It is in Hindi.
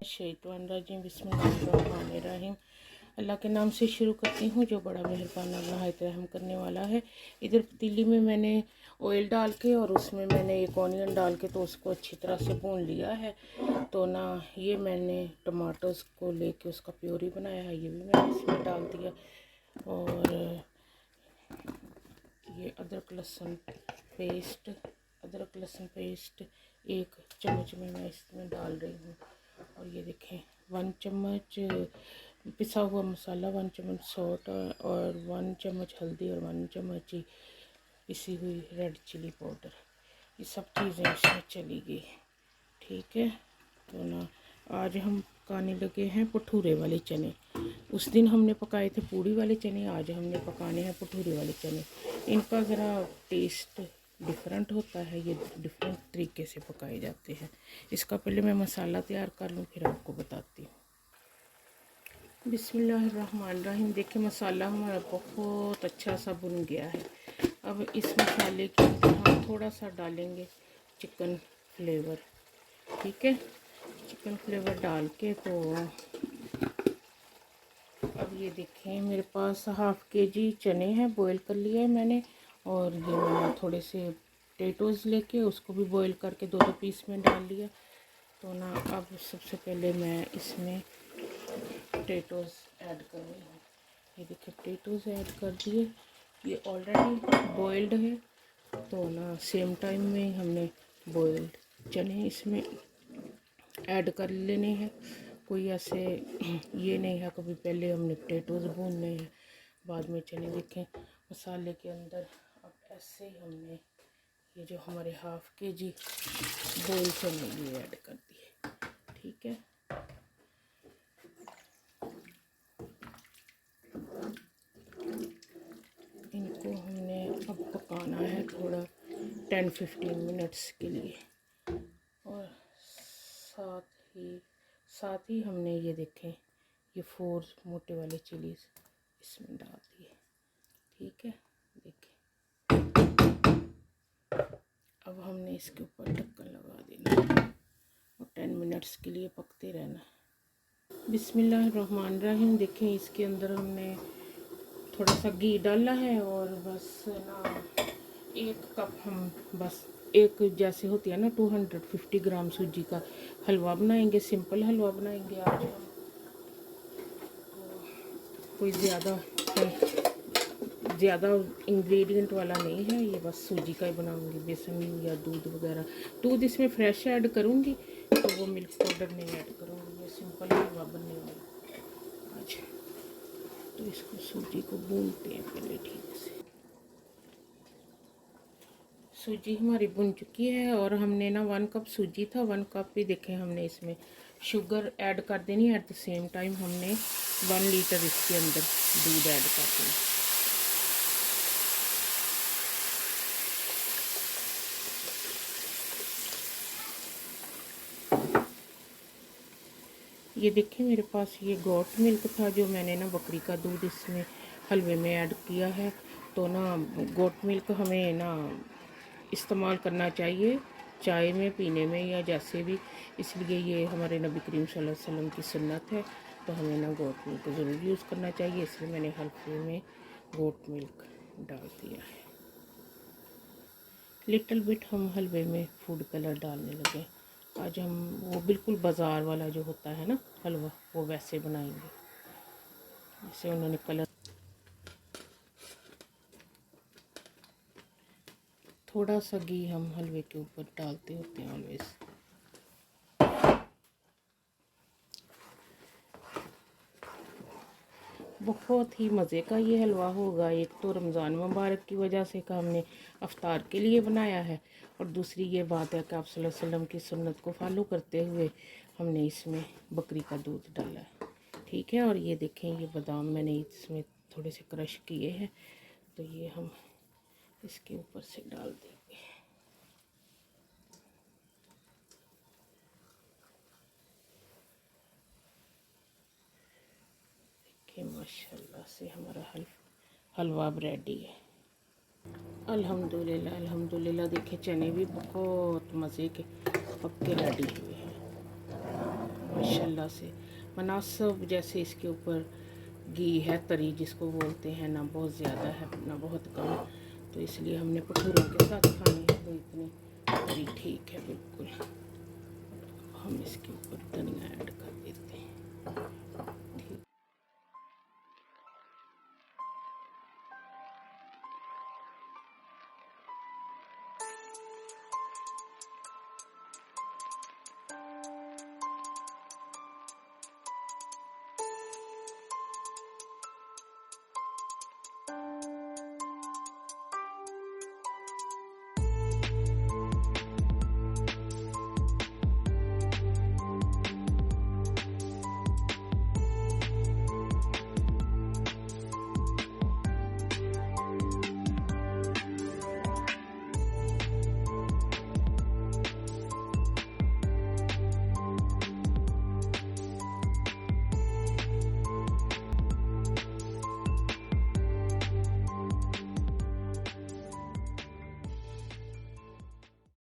शैतानिर्रजीम बिस्मिल्लाहिर्रहमानिर्रहीम। अल्लाह के नाम से शुरू करती हूँ जो बड़ा मेहरबान और नहायत रहम करने वाला है। इधर पतीली में मैंने ऑयल डाल के और उसमें मैंने एक ऑनियन डाल के तो उसको अच्छी तरह से भून लिया है। तो ना ये मैंने टमाटोज़ को लेके उसका प्योरी बनाया है, ये भी मैंने इसमें डाल दिया। और ये अदरक लहसुन पेस्ट 1 चम्मच में मैं इसमें डाल रही हूँ। और ये देखें 1 चम्मच पिसा हुआ मसाला, 1 चम्मच सॉल्ट और 1 चम्मच हल्दी और 1 चम्मच पिसी हुई रेड चिली पाउडर, ये सब चीज़ें इसमें चली गई। ठीक है, तो ना आज हम पकाने लगे हैं भटूरे वाले चने। उस दिन हमने पकाए थे पूड़ी वाले चने, आज हमने पकाने हैं भटूरे वाले चने। इनका ज़रा टेस्ट डिफरेंट होता है, ये डिफरेंट तरीके से पकाए जाते हैं। इसका पहले मैं मसाला तैयार कर लूँ फिर आपको बताती हूँ। बिस्मिल्लाहिर्रहमानिर्रहीम। देखिए मसाला हमारा बहुत अच्छा सा भुन गया है। अब इस मसाले के अंदर हम थोड़ा सा डालेंगे चिकन फ्लेवर। ठीक है, चिकन फ्लेवर डाल के तो अब ये देखें मेरे पास हाफ़ केजी चने हैं, बॉईल कर लिया है मैंने। और ये मैंने थोड़े से पोटैटोज़ लेके उसको भी बॉईल करके 2-2 पीस में डाल लिया। तो ना अब सबसे पहले मैं इसमें पोटैटोज़ ऐड कर रही हूँ। ये देखिए पोटैटोज़ ऐड कर दिए, ये ऑलरेडी बॉइल्ड है। तो ना सेम टाइम में हमने बॉइल्ड चने इसमें ऐड कर लेने हैं। कोई ऐसे ये नहीं है कभी पहले हमने पोटैटोज़ भूनने हैं बाद में चने। देखें मसाले के अंदर अब ऐसे ही हमने ये जो हमारे हाफ़ केजी बॉइल चने ये ऐड कर दिए। ठीक है, इनको हमने अब पकाना है थोड़ा 10-15 मिनट्स के लिए। और साथ ही हमने ये देखें ये 4 मोटे वाले चिलीज़ इसमें डाल दिए। ठीक है, देखिए अब हमने इसके ऊपर ढक्कन लगा देना और 10 मिनट्स के लिए पकते रहना। बिस्मिल्लाहिर्रहमानिर्रहीम। देखें इसके अंदर हमने थोड़ा सा घी डाला है और बस ना 1 कप हम बस एक जैसे होती है ना 250 ग्राम सूजी का हलवा बनाएंगे, सिंपल हलवा बनाएंगे आज हम। कोई ज़्यादा इंग्रेडिएंट वाला नहीं है, ये बस सूजी का ही बनाऊंगी, बेसन या दूध वगैरह। दूध इसमें फ्रेश ऐड करूंगी तो वो मिल्क पाउडर नहीं ऐड करूंगी, ये सिंपल हलवा बनने वाला आज। तो इसको सूजी को भूनते हैं पहले ठीक से। सूजी हमारी भुन चुकी है और हमने ना 1 कप सूजी था, 1 कप ही देखें हमने इसमें शुगर ऐड कर देनी है। एट द सेम टाइम हमने 1 लीटर इसके अंदर दूध ऐड कर देना। ये देखिए मेरे पास ये गोट मिल्क था जो मैंने ना बकरी का दूध इसमें हलवे में ऐड किया है। तो ना गोट मिल्क हमें ना इस्तेमाल करना चाहिए चाय में पीने में या जैसे भी, इसलिए ये हमारे नबी करीम सल्लल्लाहु अलैहि वसल्लम की सुन्नत है। तो हमें ना गोट मिल्क ज़रूर यूज़ करना चाहिए, इसलिए मैंने हल्के में गोट मिल्क डाल दिया है। लिटिल बिट हम हलवे में फूड कलर डालने लगे। आज हम वो बिल्कुल बाज़ार वाला जो होता है ना हलवा वो वैसे बनाएंगे, जैसे उन्होंने कलर। थोड़ा सा घी हम हलवे के ऊपर डालते होते हैं ऑलवेज। बहुत ही मज़े का ये हलवा होगा। एक तो रमज़ान मुबारक की वजह से का हमने अफ्तार के लिए बनाया है, और दूसरी ये बात है कि आप सल्लल्लाहु अलैहि वसल्लम की सुन्नत को फॉलो करते हुए हमने इसमें बकरी का दूध डाला है। ठीक है, और ये देखें ये बादाम मैंने इसमें थोड़े से क्रश किए हैं, तो ये हम इसके ऊपर से डाल देंगे। देखिए माशाल्लाह से हमारा हलवा अब रेडी है। अल्हम्दुलिल्लाह अल्हम्दुलिल्लाह। देखिए चने भी बहुत मज़े के पक्के रेडी हुए हैं माशाल्लाह। अल्लाह से। मुनासिब जैसे इसके ऊपर घी है, तरी जिसको बोलते हैं, ना बहुत ज़्यादा है ना बहुत कम, तो इसलिए हमने भटूरों के साथ खानी है, तो इतनी तरी ठीक है बिल्कुल। हम इसके ऊपर धनिया